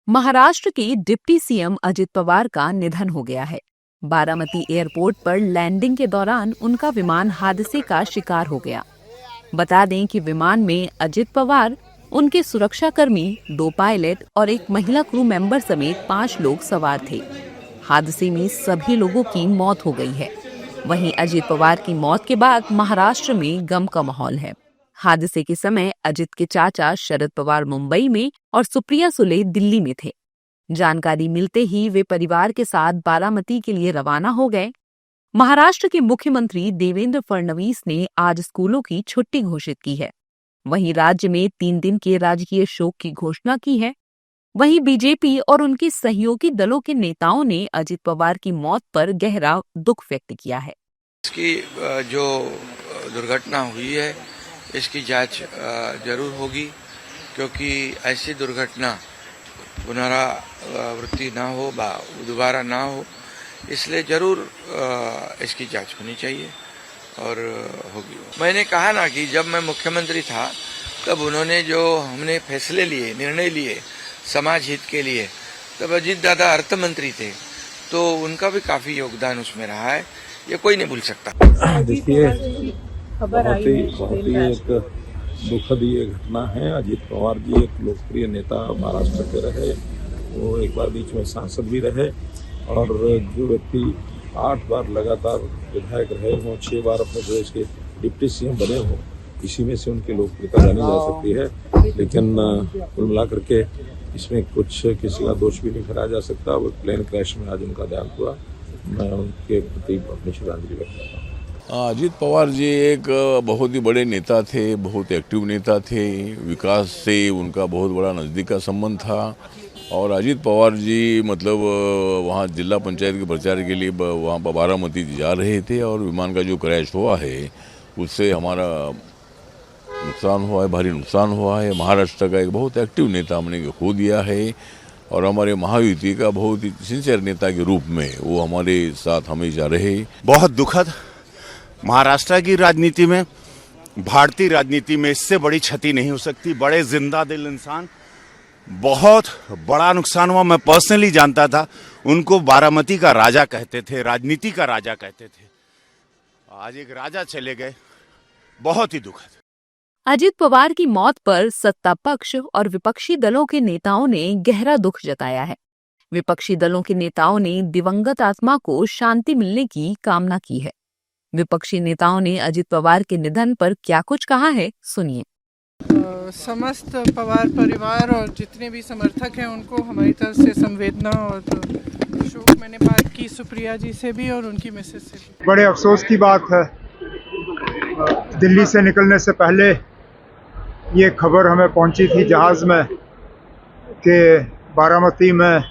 महाराष्ट्र के deputy CM Ajit Pawar का निधन हो गया है। बारामती एयरपोर्ट पर लैंडिंग के दौरान उनका विमान हादसे का शिकार हो गया। बता दें कि विमान में अजित पवार, उनके सुरक्षाकर्मी, 2 पायलट और एक महिला क्रू मेंबर समेत 5 लोग सवार थे। हादसे में सभी लोगों की मौत हो गई है। वहीं अजित पवार की मौत के बाद महाराष्ट्र में गम का माहौल है। हादसे के समय अजित के चाचा शरद पवार मुंबई में और सुप्रिया सुले दिल्ली में थे। जानकारी मिलते ही वे परिवार के साथ बारामती के लिए रवाना हो गए। महाराष्ट्र के मुख्यमंत्री देवेंद्र फडणवीस ने आज स्कूलों की छुट्टी घोषित की है। वहीं राज्य में 3 दिन के राजकीय शोक की घोषणा की है। वहीं बीजेपी और उनके सहयोगी दलों के नेताओं ने अजित पवार की मौत पर गहरा दुख व्यक्त किया है। इसकी जो दुर्घटना हुई है इसकी जांच जरूर होगी, क्योंकि ऐसी दुर्घटना पुनरावृत्ति ना हो, दोबारा ना हो, इसलिए जरूर इसकी जांच होनी चाहिए और होगी। मैंने कहा ना कि जब मैं मुख्यमंत्री था तब उन्होंने जो हमने फैसले लिए, निर्णय लिए समाज हित के लिए, तब अजीत दादा अर्थ मंत्री थे, तो उनका भी काफी योगदान उसमें रहा है, ये कोई नहीं भूल सकता। देखिए, बहुत ही एक दुखद ये घटना है। अजित पवार जी एक लोकप्रिय नेता महाराष्ट्र के रहे, वो एक बार बीच में सांसद भी रहे और जो व्यक्ति 8 बार लगातार विधायक रहे हों, 6 बार अपने प्रदेश के डिप्टी सीएम बने हों, इसी में से उनकी लोकप्रियता जानी जा सकती है। लेकिन कुल मिलाकर के इसमें कुछ किसी का दोष भी नहीं ठहराया जा सकता। वो प्लेन क्रैश में आज उनका देहांत हुआ। मैं उनके प्रति अपनी श्रद्धांजलि व्यक्त करता हूँ। अजित पवार जी एक बहुत ही बड़े नेता थे, बहुत एक्टिव नेता थे। विकास से उनका बहुत बड़ा नज़दीक का संबंध था और अजित पवार जी मतलब वहाँ जिला पंचायत के प्रचार के लिए वहाँ पर बारामती जा रहे थे और विमान का जो क्रैश हुआ है उससे हमारा नुकसान हुआ है, भारी नुकसान हुआ है। महाराष्ट्र का एक बहुत एक्टिव नेता हमने खो दिया है और हमारे महायुति का बहुत ही सिंसियर नेता के रूप में वो हमारे साथ हमेशा रहे। बहुत दुखद। महाराष्ट्र की राजनीति में, भारतीय राजनीति में इससे बड़ी क्षति नहीं हो सकती। बड़े जिंदा दिल इंसान, बहुत बड़ा नुकसान हुआ। मैं पर्सनली जानता था, उनको बारामती का राजा कहते थे, राजनीति का राजा कहते थे। आज एक राजा चले गए, बहुत ही दुखद। अजित पवार की मौत पर सत्ता पक्ष और विपक्षी दलों के नेताओं ने गहरा दुख जताया है। विपक्षी दलों के नेताओं ने दिवंगत आत्मा को शांति मिलने की कामना की है। विपक्षी नेताओं ने अजित पवार के निधन पर क्या कुछ कहा है, सुनिए। समस्त पवार परिवार और जितने भी समर्थक हैं उनको हमारी तरफ से संवेदना और शोक। मैंने बात की सुप्रिया जी से भी और उनकी मिसेज से भी। बड़े अफसोस की बात है, दिल्ली से निकलने से पहले ये खबर हमें पहुंची थी जहाज़ में कि बारामती में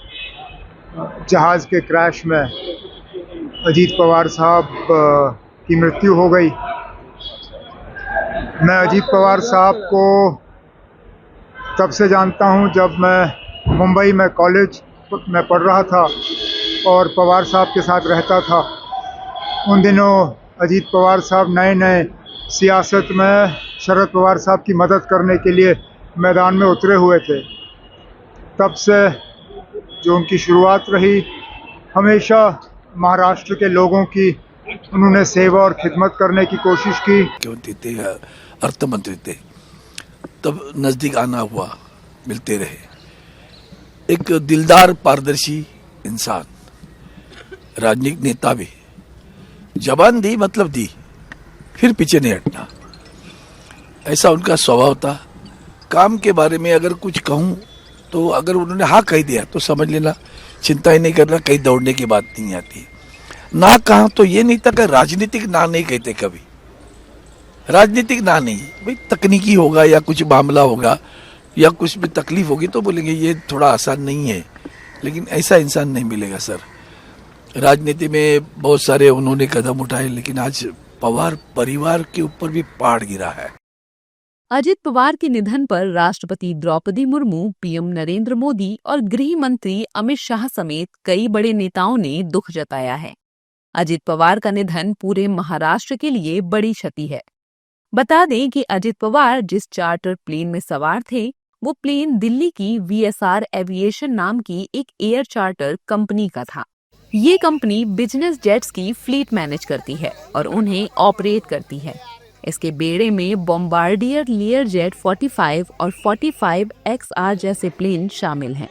जहाज़ के क्रैश में अजीत पवार साहब की मृत्यु हो गई। मैं अजीत पवार साहब को तब से जानता हूं जब मैं मुंबई में कॉलेज में पढ़ रहा था और पवार साहब के साथ रहता था। उन दिनों अजीत पवार साहब नए सियासत में शरद पवार साहब की मदद करने के लिए मैदान में उतरे हुए थे। तब से जो उनकी शुरुआत रही, हमेशा महाराष्ट्र के लोगों की उन्होंने सेवा और खिदमत करने की कोशिश की। मुख्यमंत्री थे, अर्थ मंत्री थे, तब नज़दीक आना हुआ, मिलते रहे। एक दिलदार पारदर्शी इंसान, राजनीतिक नेता भी। जबान दी मतलब दी, फिर पीछे नहीं हटना, ऐसा उनका स्वभाव था। काम के बारे में अगर कुछ कहूँ तो अगर उन्होंने हाँ कह दिया तो समझ लेना, चिंता ही नहीं करना, कहीं दौड़ने की बात नहीं आती। ना कहा तो ये नहीं था कि राजनीतिक ना नहीं कहते कभी। राजनीतिक ना नहीं, भाई तकनीकी होगा या कुछ मामला होगा या कुछ भी तकलीफ होगी तो बोलेंगे ये थोड़ा आसान नहीं है, लेकिन ऐसा इंसान नहीं मिलेगा सर। राजनीति में बहुत सारे उन्होंने कदम उठाए, लेकिन आज पवार परिवार के ऊपर भी पहाड़ गिरा है। अजित पवार के निधन पर राष्ट्रपति द्रौपदी मुर्मू, पीएम नरेंद्र मोदी और गृह मंत्री अमित शाह समेत कई बड़े नेताओं ने दुख जताया है। अजित पवार का निधन पूरे महाराष्ट्र के लिए बड़ी क्षति है। बता दें कि अजित पवार जिस चार्टर प्लेन में सवार थे वो प्लेन दिल्ली की VSR एविएशन नाम की एक एयर चार्टर कंपनी का था। ये कंपनी बिजनेस जेट्स की फ्लीट मैनेज करती है और उन्हें ऑपरेट करती है। इसके बेड़े में बॉम्बार्डियर लियरजेट 45 और 45XR जैसे प्लेन शामिल हैं।